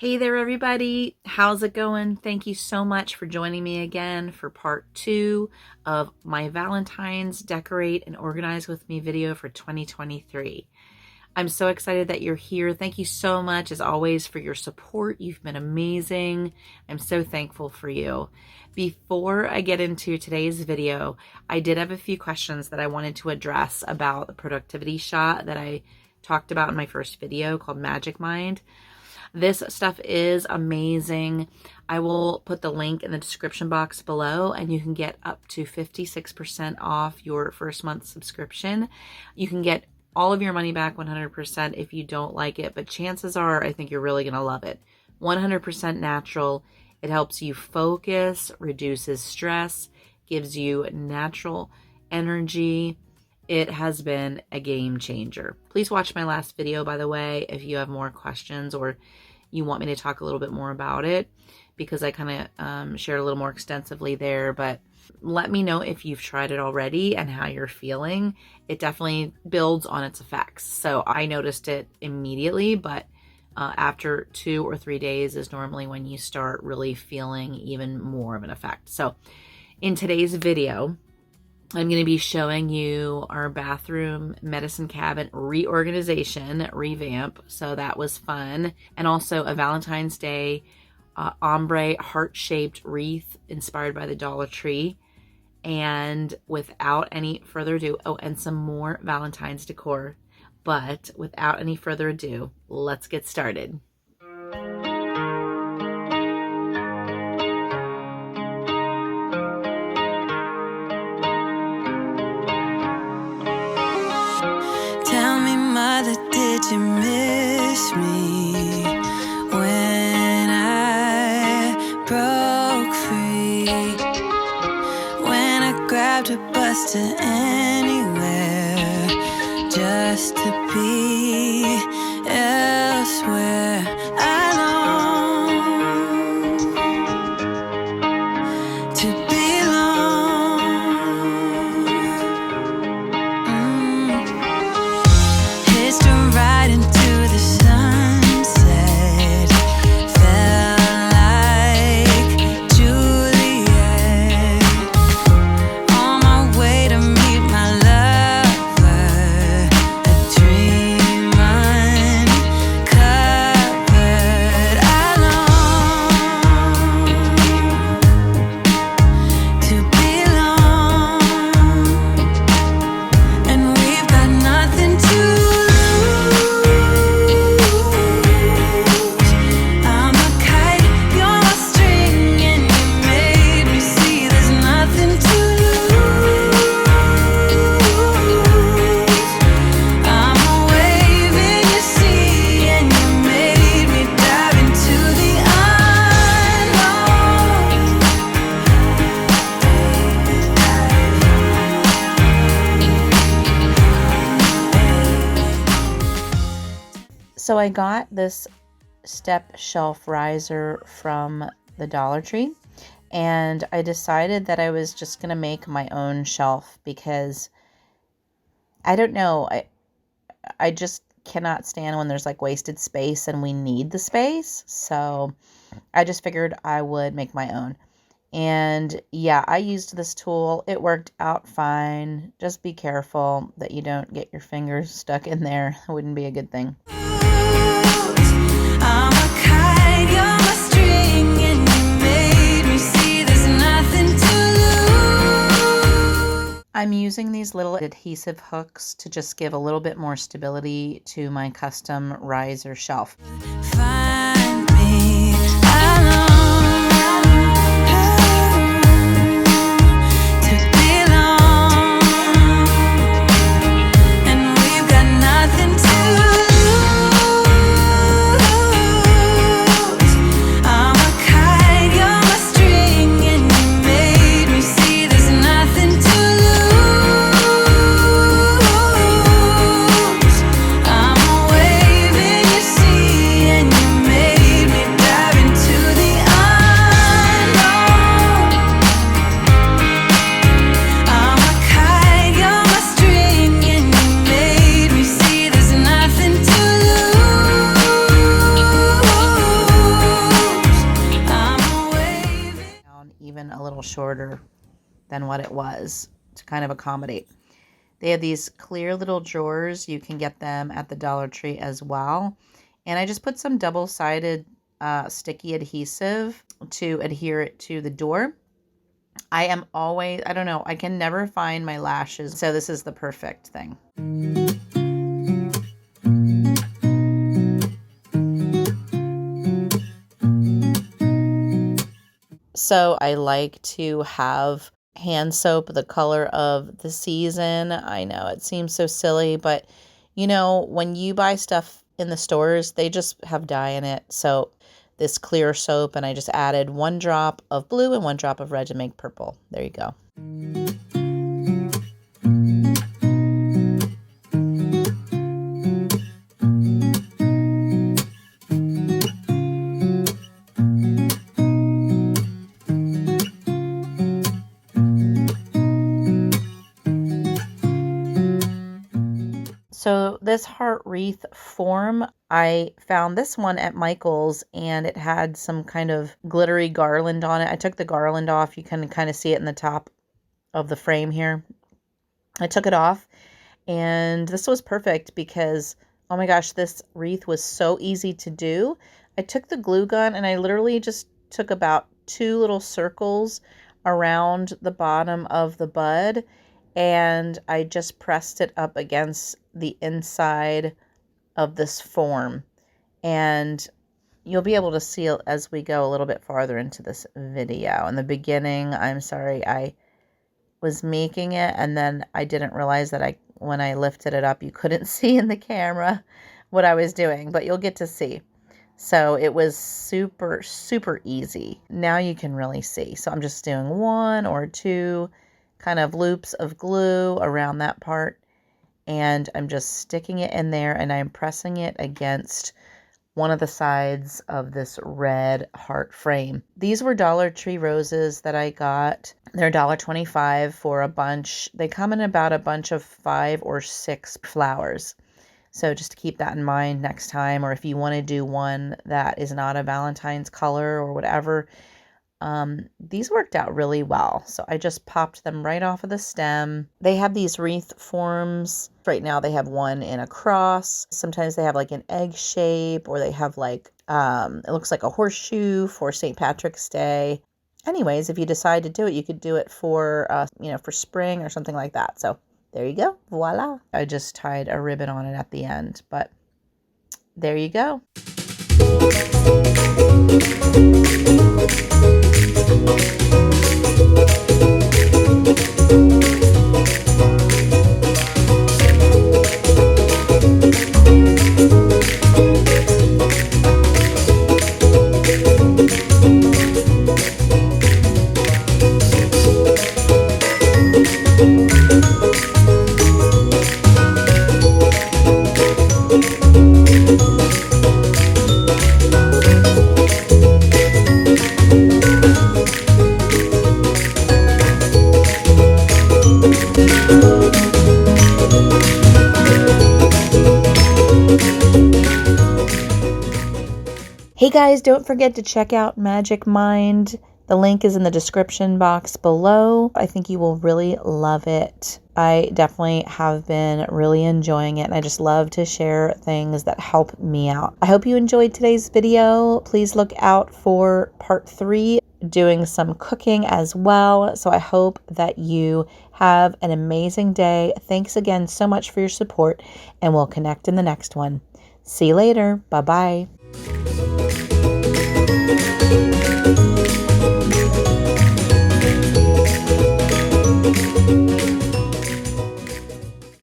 Hey there, everybody. How's it going? Thank you so much for joining me again for part 2 of my Valentine's Decorate and Organize with Me video for 2023. I'm so excited that you're here. Thank you so much, as always, for your support. You've been amazing. I'm so thankful for you. Before I get into today's video, I did have a few questions that I wanted to address about the productivity shot that I talked about in my first video called Magic Mind. This stuff is amazing. I will put the link in the description box below, and you can get up to 56% off your first month subscription. You can get all of your money back 100% if you don't like it, but chances are I think you're really going to love it. 100% natural. It helps you focus, reduces stress, gives you natural energy. It has been a game changer. Please watch my last video, by the way, if you have more questions or you want me to talk a little bit more about it, because I kind of shared a little more extensively there. But let me know if you've tried it already and how you're feeling. It definitely builds on its effects. So I noticed it immediately, but after 2 or 3 days is normally when you start really feeling even more of an effect. So in today's video, I'm going to be showing you our bathroom medicine cabinet reorganization, revamp. So that was fun. And also a Valentine's Day ombre heart-shaped wreath inspired by the Dollar Tree. And without any further ado, and some more Valentine's decor. But without any further ado, let's get started. Mother, did you miss me when I broke free? When I grabbed a bus to anywhere just to be elsewhere. I long to belong. Right into the sunset, felt like Juliet, on my way to meet my lover, a dream uncovered. I long to belong, and we've got nothing to So I got this step shelf riser from the Dollar Tree, and I decided that I was just going to make my own shelf because I don't know, I just cannot stand when there's like wasted space and we need the space. So I just figured I would make my own. And yeah, I used this tool. It worked out fine. Just be careful that you don't get your fingers stuck in there. It wouldn't be a good thing. I'm a kite, you're my string, and you made me see there's nothing to lose. I'm using these little adhesive hooks to just give a little bit more stability to my custom riser shelf. Find me alone. Yeah. little shorter than what it was to kind of accommodate. They have these clear little drawers. You can get them at the Dollar Tree as well. And I just put some double-sided sticky adhesive to adhere it to the door. I am always, I don't know, I can never find my lashes, so this is the perfect thing. So I like to have hand soap the color of the season. I know it seems so silly, but you know, when you buy stuff in the stores, they just have dye in it. So this clear soap, and I just added 1 drop of blue and 1 drop of red to make purple. There you go. So this heart wreath form, I found this one at Michael's, and it had some kind of glittery garland on it. I took the garland off. You can kind of see it in the top of the frame here. I took it off, and this was perfect because, oh my gosh, this wreath was so easy to do. I took the glue gun and I literally just took about 2 little circles around the bottom of the bud, and I just pressed it up against the inside of this form. And you'll be able to see it as we go a little bit farther into this video. In the beginning, I'm sorry, I was making it, and then I didn't realize that when I lifted it up, you couldn't see in the camera what I was doing, but you'll get to see. So it was super, super easy. Now you can really see. So I'm just doing 1 or 2 kind of loops of glue around that part, and I'm just sticking it in there, and I'm pressing it against one of the sides of this red heart frame. These were Dollar Tree roses that I got. They're $1.25 for a bunch. They come in about a bunch of 5 or 6 flowers. So just to keep that in mind next time, or if you want to do one that is not a Valentine's color or whatever, these worked out really well. So I just popped them right off of the stem. They have these wreath forms. Right now they have one in a cross. Sometimes they have like an egg shape, or they have like, it looks like a horseshoe for St. Patrick's Day. Anyways, if you decide to do it, you could do it for, for spring or something like that. So there you go. Voila. I just tied a ribbon on it at the end, but there you go. Hey guys, don't forget to check out Magic Mind. The link is in the description box below. I think you will really love it. I definitely have been really enjoying it, and I just love to share things that help me out. I hope you enjoyed today's video. Please look out for part 3, doing some cooking as well. So I hope that you have an amazing day. Thanks again so much for your support, and we'll connect in the next one. See you later. Bye-bye.